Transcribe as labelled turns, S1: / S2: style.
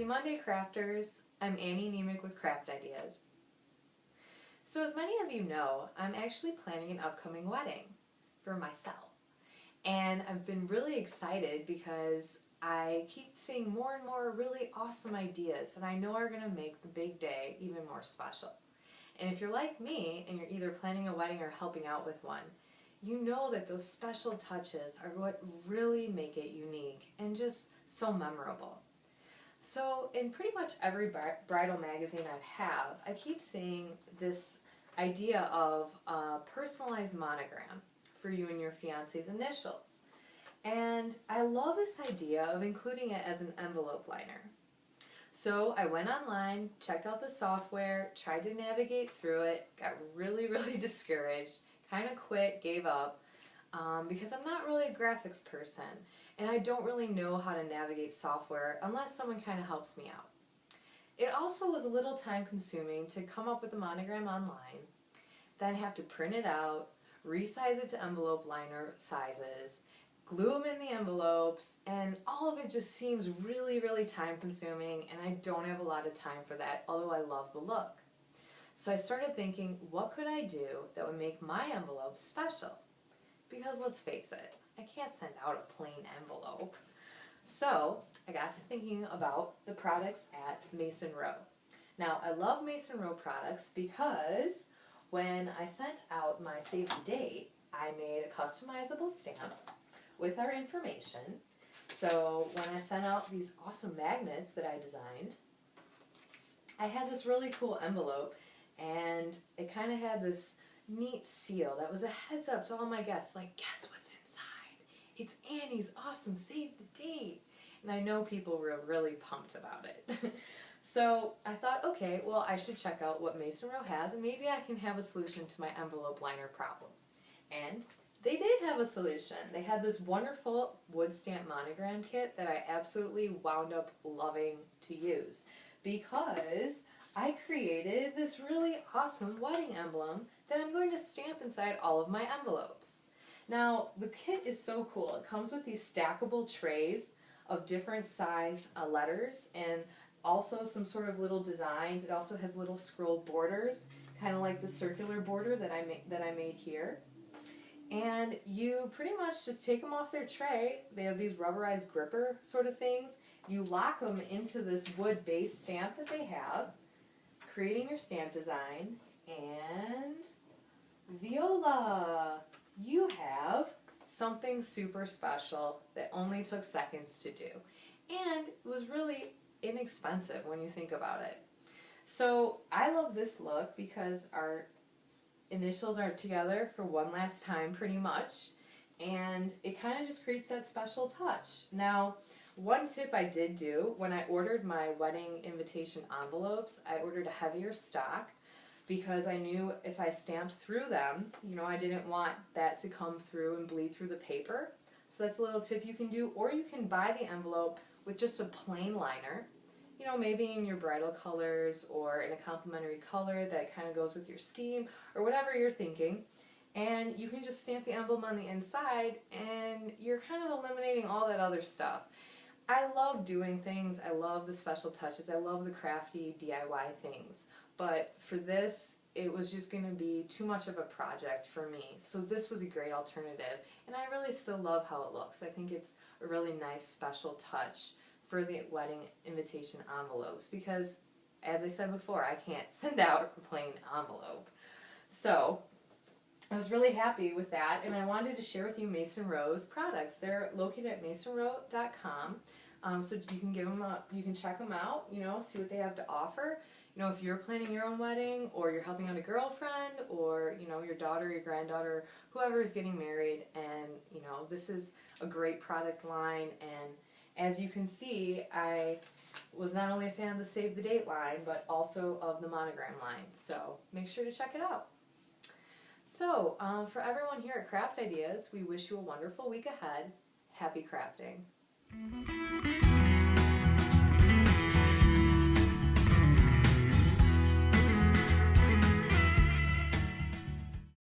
S1: Happy Monday, crafters! I'm Annie Niemiec with Craft Ideas. So as many of you know, I'm actually planning an upcoming wedding for myself. And I've been really excited because I keep seeing more and more really awesome ideas that I know are going to make the big day even more special. And if you're like me and you're either planning a wedding or helping out with one, you know that those special touches are what really make it unique and just so memorable. So in pretty much every bridal magazine I keep seeing this idea of a personalized monogram for you and your fiance's initials. And I love this idea of including it as an envelope liner. So I went online, checked out the software, tried to navigate through it, got really discouraged, kind of quit, gave up, because I'm not really a graphics person and I don't really know how to navigate software unless someone kind of helps me out. It also was a little time consuming to come up with a monogram online, then have to print it out, resize it to envelope liner sizes, glue them in the envelopes, and all of it just seems really time consuming, and I don't have a lot of time for that, although I love the look. So I started thinking, what could I do that would make my envelope special? Because let's face it, I can't send out a plain envelope. So I got to thinking about the products at Mason Rowe. Now I love Mason Rowe products because when I sent out my save the date, I made a customizable stamp with our information. So when I sent out these awesome magnets that I designed, I had this really cool envelope and it kind of had this neat seal that was a heads up to all my guests, like, guess what's inside? It's Annie's awesome save the date. And I know people were really pumped about it. So I thought, okay, well, I should check out what Mason Rowe has and maybe I can have a solution to my envelope liner problem. And they did have a solution. They had this wonderful wood stamp monogram kit that I absolutely wound up loving to use because I created this really awesome wedding emblem that I'm going to stamp inside all of my envelopes. Now, the kit is so cool. It comes with these stackable trays of different size letters and also some sort of little designs. It also has little scroll borders, kind of like the circular border that I made here. And you pretty much just take them off their tray. They have these rubberized gripper sort of things. You lock them into this wood base stamp that they have, creating your stamp design, and voila! You have something super special that only took seconds to do. And it was really inexpensive when you think about it. So I love this look because our initials are together for one last time pretty much, and it kind of just creates that special touch. Now, one tip I did do when I ordered my wedding invitation envelopes, I ordered a heavier stock because I knew if I stamped through them, I didn't want that to come through and bleed through the paper. So that's a little tip you can do, or you can buy the envelope with just a plain liner, maybe in your bridal colors or in a complementary color that kind of goes with your scheme or whatever you're thinking. And you can just stamp the emblem on the inside and you're kind of eliminating all that other stuff. I love doing things. I love the special touches. I love the crafty DIY things. But for this, it was just going to be too much of a project for me. So this was a great alternative. And I really still love how it looks. I think it's a really nice special touch for the wedding invitation envelopes because, as I said before, I can't send out a plain envelope. So I was really happy with that, and I wanted to share with you Mason Rowe's products. They're located at masonrowe.com, so you can you can check them out, see what they have to offer. If you're planning your own wedding, or you're helping out a girlfriend, or your daughter, your granddaughter, whoever is getting married, and this is a great product line. And as you can see, I was not only a fan of the Save the Date line, but also of the monogram line. So make sure to check it out. So for everyone here at Craft Ideas, we wish you a wonderful week ahead. Happy crafting.